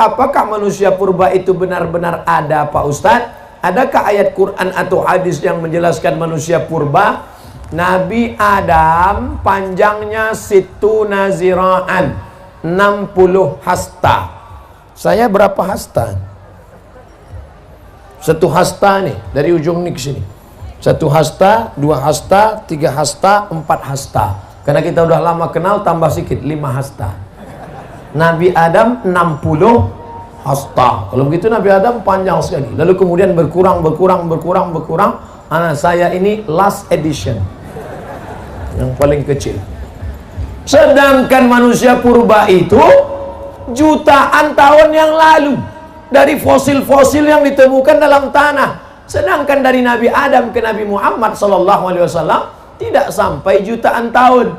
apakah manusia purba itu benar-benar ada, Pak Ustadz? Adakah ayat Quran atau hadis yang menjelaskan manusia purba? Nabi Adam panjangnya situna zira'an, 60 hasta. Saya berapa hasta? Satu hasta nih, dari ujung nih ke sini. Satu hasta, 2 hasta, 3 hasta, 4 hasta. Karena kita udah lama kenal, tambah sedikit, 5 hasta. Nabi Adam 60 hasta. Kalau begitu Nabi Adam panjang sekali. Lalu kemudian berkurang. Saya ini last edition, yang paling kecil. Sedangkan manusia purba itu jutaan tahun yang lalu, dari fosil-fosil yang ditemukan dalam tanah. Sedangkan dari Nabi Adam ke Nabi Muhammad SAW tidak sampai jutaan tahun.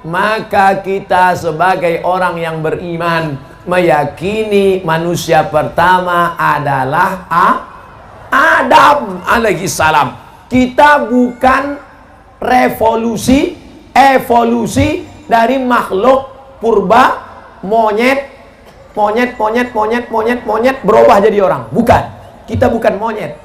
Maka kita sebagai orang yang beriman meyakini manusia pertama adalah Adam alaihi salam. Kita bukan evolusi dari makhluk purba, monyet berubah jadi orang. Bukan. Kita bukan monyet.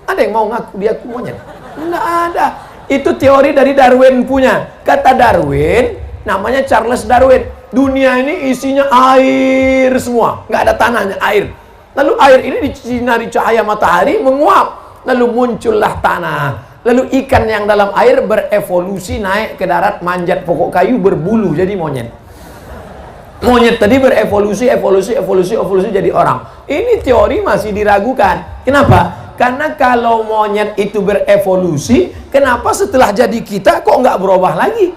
Ada yang mau ngaku dia monyet? Enggak ada. Itu teori dari Darwin punya. Kata Darwin, namanya Charles Darwin, dunia ini isinya air semua, nggak ada tanahnya, air. Lalu air ini disinari cahaya matahari menguap, lalu muncullah tanah. Lalu ikan yang dalam air berevolusi naik ke darat, manjat pokok kayu, berbulu jadi monyet. Monyet tadi berevolusi jadi orang. Ini teori masih diragukan. Kenapa? Karena kalau monyet itu berevolusi, kenapa setelah jadi kita kok nggak berubah lagi?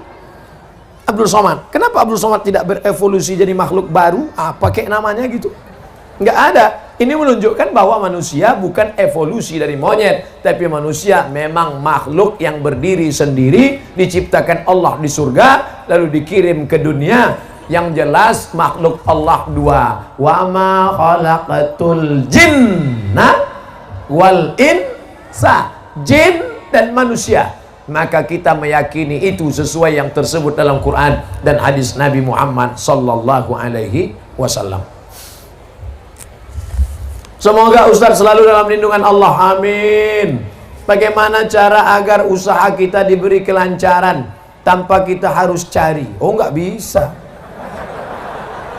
Abdul Somad, kenapa Abdul Somad tidak berevolusi jadi makhluk baru? Pakai namanya gitu? Nggak ada. Ini menunjukkan bahwa manusia bukan evolusi dari monyet, tapi manusia memang makhluk yang berdiri sendiri, diciptakan Allah di surga, lalu dikirim ke dunia. Yang jelas makhluk Allah dua. Wa ma khalaqatul jinna wal insa, jin dan manusia. Maka kita meyakini itu sesuai yang tersebut dalam Quran dan hadis Nabi Muhammad sallallahu alaihi wasallam. Semoga Ustaz selalu dalam lindungan Allah, amin. Bagaimana cara agar usaha kita diberi kelancaran tanpa kita harus cari? Oh, nggak bisa.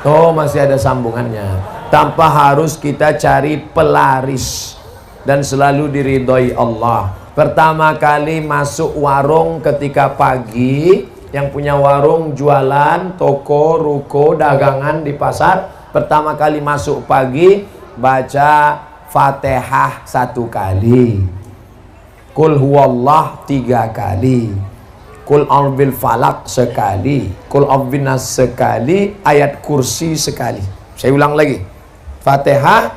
Oh, masih ada sambungannya. Tanpa harus kita cari pelaris dan selalu diridhoi Allah. Pertama kali masuk warung ketika pagi, yang punya warung jualan, toko, ruko, dagangan di pasar, pertama kali masuk pagi, baca Fatihah 1 kali, Qul huwallah 3 kali, Qul a'udzubil falaq sekali, Qul a'udzubin nas sekali, ayat kursi sekali. Saya ulang lagi. Fatihah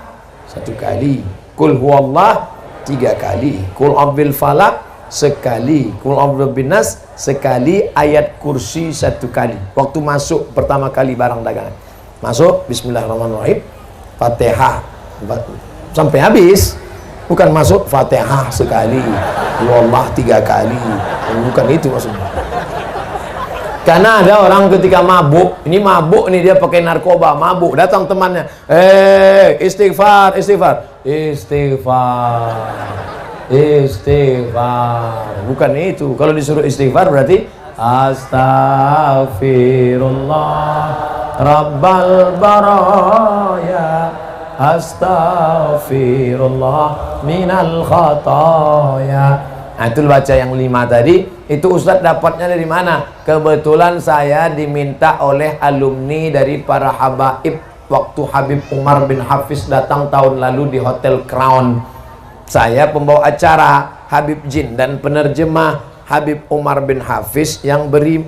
1 kali, Qul huwallah 3 kali, Qul a'udzubil falaq sekali, Qul a'udzubin nas sekali, ayat kursi 1 kali. Waktu masuk pertama kali barang dagangan, masuk bismillahirrahmanirrahim, Fatihah sampai habis. Bukan masuk Fatihah sekali, wallah 3 kali. Bukan itu maksudnya. Karena ada orang ketika mabuk, ini mabuk nih, dia pakai narkoba, mabuk, datang temannya, istighfar, bukan itu. Kalau disuruh istighfar berarti astaghfirullah rabbal baraya, astaghfirullah minal khataya. Nah, itu baca yang 5 tadi. Itu Ustadz dapatnya dari mana? Kebetulan saya diminta oleh alumni dari para habaib waktu Habib Umar bin Hafiz datang tahun lalu di Hotel Crown. Saya pembawa acara Habib Jin dan penerjemah Habib Umar bin Hafiz yang beri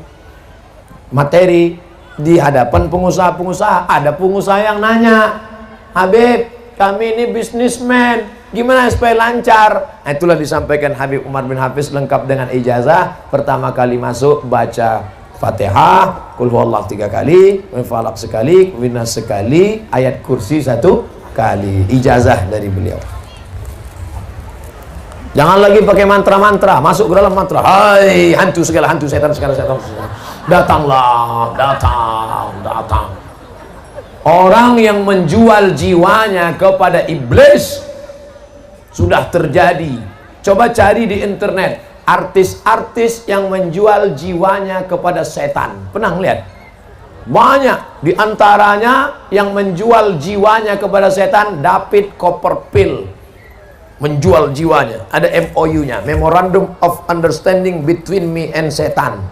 materi di hadapan pengusaha-pengusaha. Ada pengusaha yang nanya, Habib, kami ini bisnismen, gimana supaya lancar? Nah, itulah disampaikan Habib Umar bin Hafiz lengkap dengan ijazah. Pertama kali masuk baca Fatihah, Qul huwallahu 3 kali, Qul falaq sekali, Qul nas sekali, ayat kursi 1 kali. Ijazah dari beliau. Jangan lagi pakai mantra-mantra, masuk ke dalam mantra. Hai hantu segala hantu, setan segala setan. Datanglah, datang. Orang yang menjual jiwanya kepada iblis sudah terjadi. Coba cari di internet artis-artis yang menjual jiwanya kepada setan. Pernah lihat? Banyak di antaranya yang menjual jiwanya kepada setan. David Copperfield menjual jiwanya. Ada MOU-nya, Memorandum of Understanding Between Me and Satan.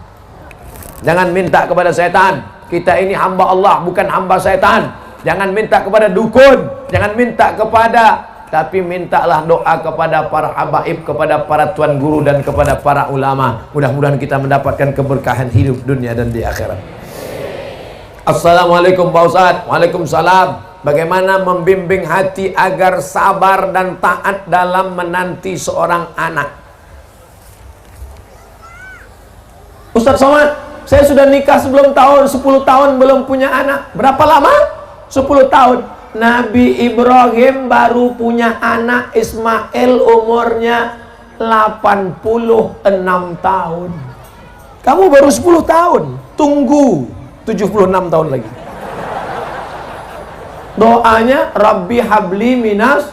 Jangan minta kepada setan. Kita ini hamba Allah, bukan hamba setan. Jangan minta kepada dukun, jangan minta kepada, tapi mintalah doa kepada para habaib, kepada para tuan guru dan kepada para ulama. Mudah-mudahan kita mendapatkan keberkahan hidup dunia dan di akhirat. Assalamualaikum Pak Ustadz. Waalaikumsalam. Bagaimana membimbing hati agar sabar dan taat dalam menanti seorang anak? Ustadz Somad, saya sudah nikah sebelum tahun 10 tahun belum punya anak. Berapa lama? 10 tahun. Nabi Ibrahim baru punya anak Ismail umurnya 86 tahun. Kamu baru 10 tahun. Tunggu 76 tahun lagi. Doanya Rabbi habli minas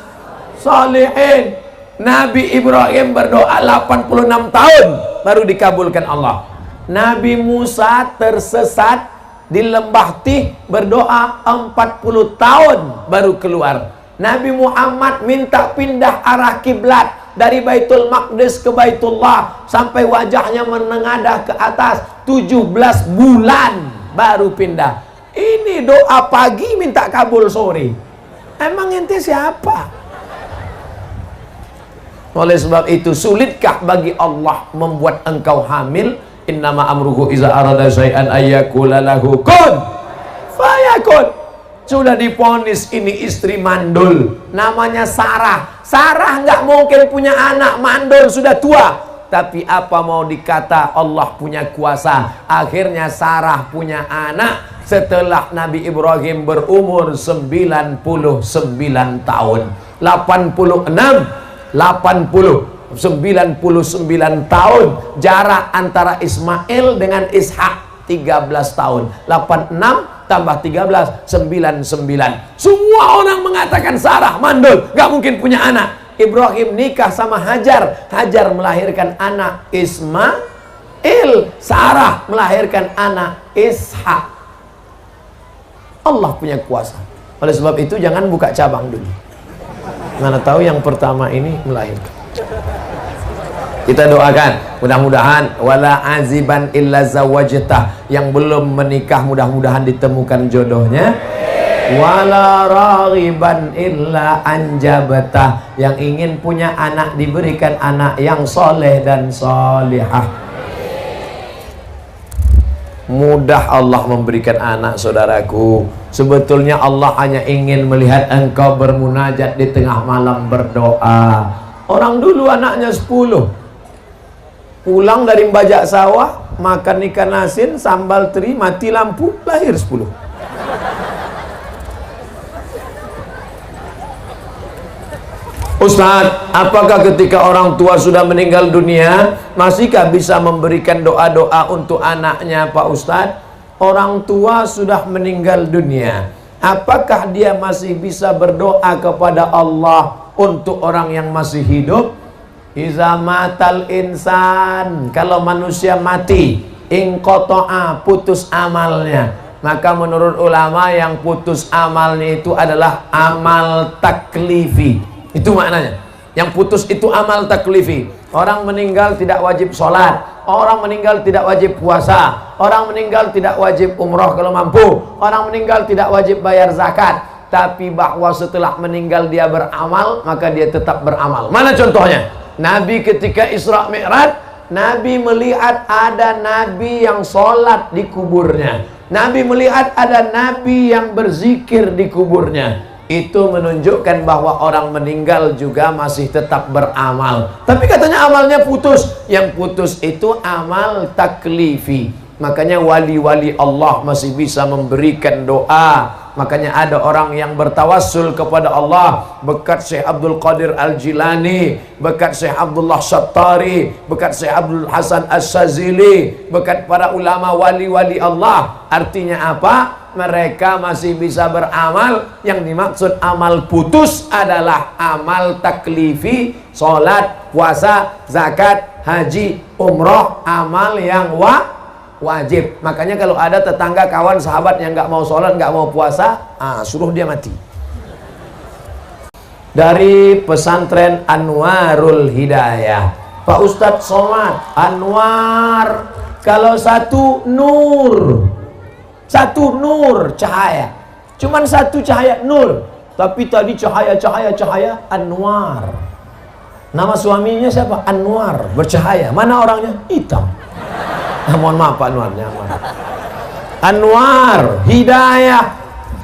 salihin. Nabi Ibrahim berdoa 86 tahun baru dikabulkan Allah. Nabi Musa tersesat di lembah Tih berdoa 40 tahun baru keluar. Nabi Muhammad minta pindah arah kiblat dari Baitul Maqdis ke Baitullah sampai wajahnya menengadah ke atas 17 bulan baru pindah. Ini doa pagi minta kabul sore. Emang ente siapa? Oleh sebab itu, sulitkah bagi Allah membuat engkau hamil? Innama amruhu iza arada syai'an ayyakula lahu kun fayakun. Sudah diponis ini istri mandul, namanya Sarah. Sarah nggak mungkin punya anak, mandul sudah tua. Tapi apa mau dikata, Allah punya kuasa. Akhirnya Sarah punya anak setelah Nabi Ibrahim berumur 99 tahun. 99 tahun jarak antara Ismail dengan Ishak 13 tahun. 86 tambah 13 99. Semua orang mengatakan Sarah mandul, gak mungkin punya anak. Ibrahim nikah sama Hajar, Hajar melahirkan anak Ismail, Sarah melahirkan anak Ishak. Allah punya kuasa. Oleh sebab itu jangan buka cabang dulu. Mana tahu yang pertama ini melahirkan. Kita doakan mudah-mudahan wala aziban illa zawajtah, yang belum menikah mudah-mudahan ditemukan jodohnya, wala raghiban illa anjabtah, yang ingin punya anak diberikan anak yang soleh dan solihah. Mudah Allah memberikan anak, saudaraku. Sebetulnya Allah hanya ingin melihat engkau bermunajat di tengah malam berdoa. Orang dulu anaknya 10, pulang dari bajak sawah, makan ikan asin, sambal teri, mati lampu, lahir 10. Ustadz, apakah ketika orang tua sudah meninggal dunia, masihkah bisa memberikan doa-doa untuk anaknya, Pak Ustadz? Orang tua sudah meninggal dunia, apakah dia masih bisa berdoa kepada Allah untuk orang yang masih hidup? Iza matal insan, kalau manusia mati, inqoto'a, putus amalnya. Maka menurut ulama yang putus amalnya itu adalah amal taklifi. Itu maknanya. Yang putus itu amal taklifi. Orang meninggal tidak wajib sholat, orang meninggal tidak wajib puasa, orang meninggal tidak wajib umroh kalau mampu, orang meninggal tidak wajib bayar zakat. Tapi bahwa setelah meninggal dia beramal, maka dia tetap beramal. Mana contohnya? Nabi ketika Isra Mi'raj, Nabi melihat ada Nabi yang sholat di kuburnya. Nabi melihat ada Nabi yang berzikir di kuburnya. Itu menunjukkan bahwa orang meninggal juga masih tetap beramal. Tapi katanya amalnya putus. Yang putus itu amal taklifi. Makanya wali-wali Allah masih bisa memberikan doa. Makanya ada orang yang bertawassul kepada Allah berkat Syekh Abdul Qadir Al-Jilani, berkat Syekh Abdullah Syattari, berkat Syekh Abdul Hasan As-Sazili, berkat para ulama wali-wali Allah. Artinya apa? Mereka masih bisa beramal. Yang dimaksud amal putus adalah amal taklifi, sholat, puasa, zakat, haji, umroh, amal yang wajib. Makanya kalau ada tetangga, kawan, sahabat yang nggak mau sholat, nggak mau puasa, suruh dia mati. Dari pesantren Anwarul Hidayah, Pak Ustadz Somad, Anwar, kalau satu nur, satu nur cahaya, cuman satu cahaya nur, tapi tadi cahaya Anwar. Nama suaminya siapa? Anwar, bercahaya. Mana orangnya? Hitam. Mohon maaf Pak Anwarnya. Anwar, hidayah,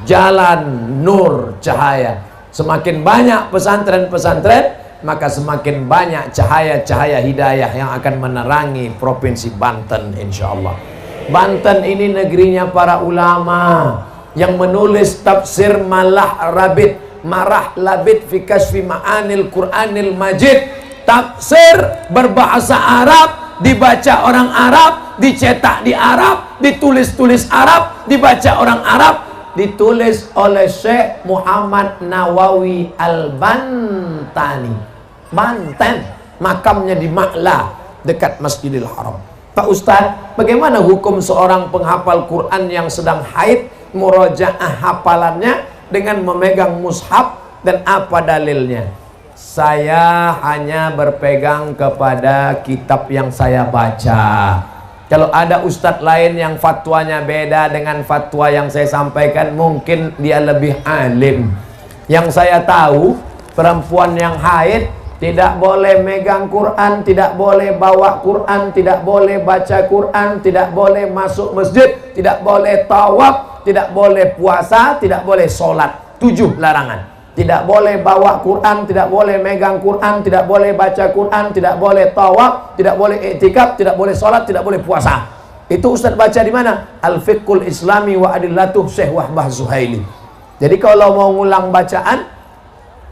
jalan, nur, cahaya. Semakin banyak pesantren-pesantren, maka semakin banyak cahaya-cahaya hidayah yang akan menerangi provinsi Banten, insya Allah. Banten ini negerinya para ulama yang menulis tafsir Marah Labid fi Kasfi Ma'anil Qur'anil Majid. Tafsir berbahasa Arab, dibaca orang Arab, dicetak di Arab, ditulis Arab, dibaca orang Arab, ditulis oleh Syekh Muhammad Nawawi Al-Bantani, Banten, makamnya di Ma'la dekat Masjidil Haram. Pak Ustadz, bagaimana hukum seorang penghafal Quran yang sedang haid, murojaah hafalannya dengan memegang mushaf, dan apa dalilnya? Saya hanya berpegang kepada kitab yang saya baca. Kalau ada ustadz lain yang fatwanya beda dengan fatwa yang saya sampaikan, mungkin dia lebih alim. Yang saya tahu, perempuan yang haid tidak boleh megang Quran, tidak boleh bawa Quran, tidak boleh baca Quran, tidak boleh masuk masjid, tidak boleh tawaf, tidak boleh puasa, tidak boleh sholat. 7 larangan. Tidak boleh bawa Quran, tidak boleh megang Quran, tidak boleh baca Quran, tidak boleh tawaf, tidak boleh i'tikaf, tidak boleh sholat, tidak boleh puasa. Itu Ustaz baca di mana? Al-Fiqhul Islami wa Adillatuh Syekh Wahbah Zuhaili. Jadi kalau mau ngulang bacaan,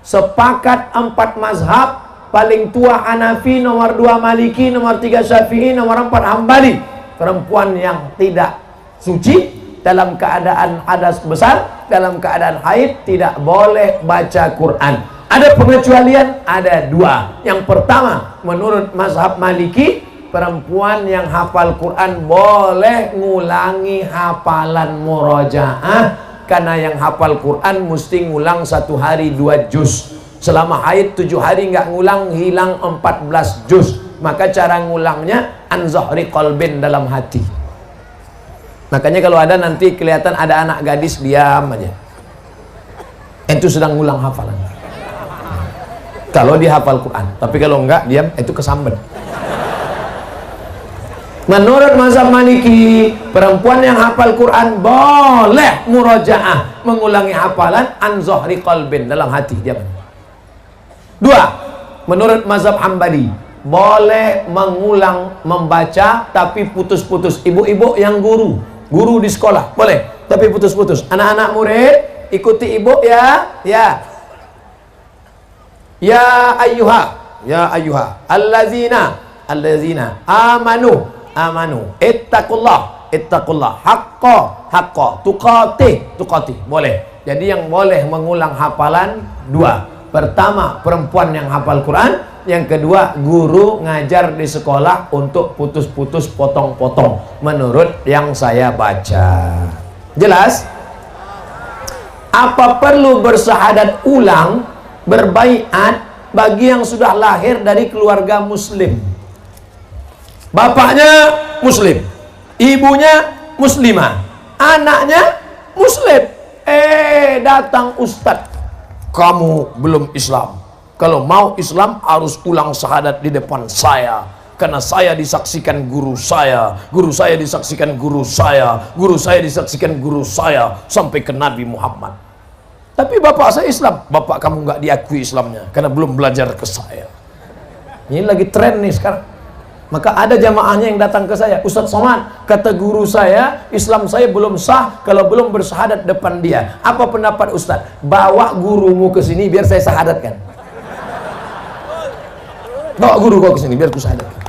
sepakat 4 mazhab, paling tua Hanafi, nomor 2 Maliki, nomor 3 Syafi'i, nomor 4 Hambali. Perempuan yang tidak suci dalam keadaan hadas besar, dalam keadaan haid, tidak boleh baca Quran. Ada pengecualian, ada 2. Yang pertama, menurut mazhab Maliki, perempuan yang hafal Quran boleh ngulangi hafalan murojaah, karena yang hafal Quran mesti ngulang 1 hari 2 juz. Selama haid 7 hari nggak ngulang, hilang 14 juz. Maka cara ngulangnya an zahri qalbin, dalam hati. Makanya kalau ada nanti kelihatan ada anak gadis, diam aja, itu sedang ngulang hafalan. Kalau dia hafal Quran. Tapi kalau enggak, diam, itu kesambet. Menurut mazhab Maliki, perempuan yang hafal Quran boleh murojaah, mengulangi hafalan an zahri qalbin, dalam hati, diam. 2, menurut mazhab Hambali, boleh mengulang membaca tapi putus-putus. Ibu-ibu yang guru di sekolah boleh, tapi putus-putus. Anak-anak murid ikuti ibu ya. Ya ayyuha allazina amanu ittaqullah haqqa tuqatih. Boleh. Jadi yang boleh mengulang hafalan 2. Pertama, perempuan yang hafal Quran. Yang kedua, guru ngajar di sekolah untuk putus-putus, potong-potong, menurut yang saya baca. Jelas? Apa perlu bersahadat ulang, berbaiat bagi yang sudah lahir dari keluarga muslim? Bapaknya muslim, ibunya muslimah, anaknya muslim. Datang ustadz, kamu belum Islam. Kalau mau Islam harus ulang syahadat di depan saya, karena saya disaksikan guru saya disaksikan guru saya, guru saya disaksikan guru saya, sampai ke Nabi Muhammad. Tapi bapak saya Islam. Bapak kamu nggak diakui Islamnya karena belum belajar ke saya. Ini lagi tren nih sekarang. Maka ada jamaahnya yang datang ke saya, Ustadz Somad, kata guru saya, Islam saya belum sah kalau belum bersyahadat depan dia. Apa pendapat Ustadz? Bawa gurumu ke sini biar saya syahadatkan. Bawa guru kau ke sini biar ku syahadatkan.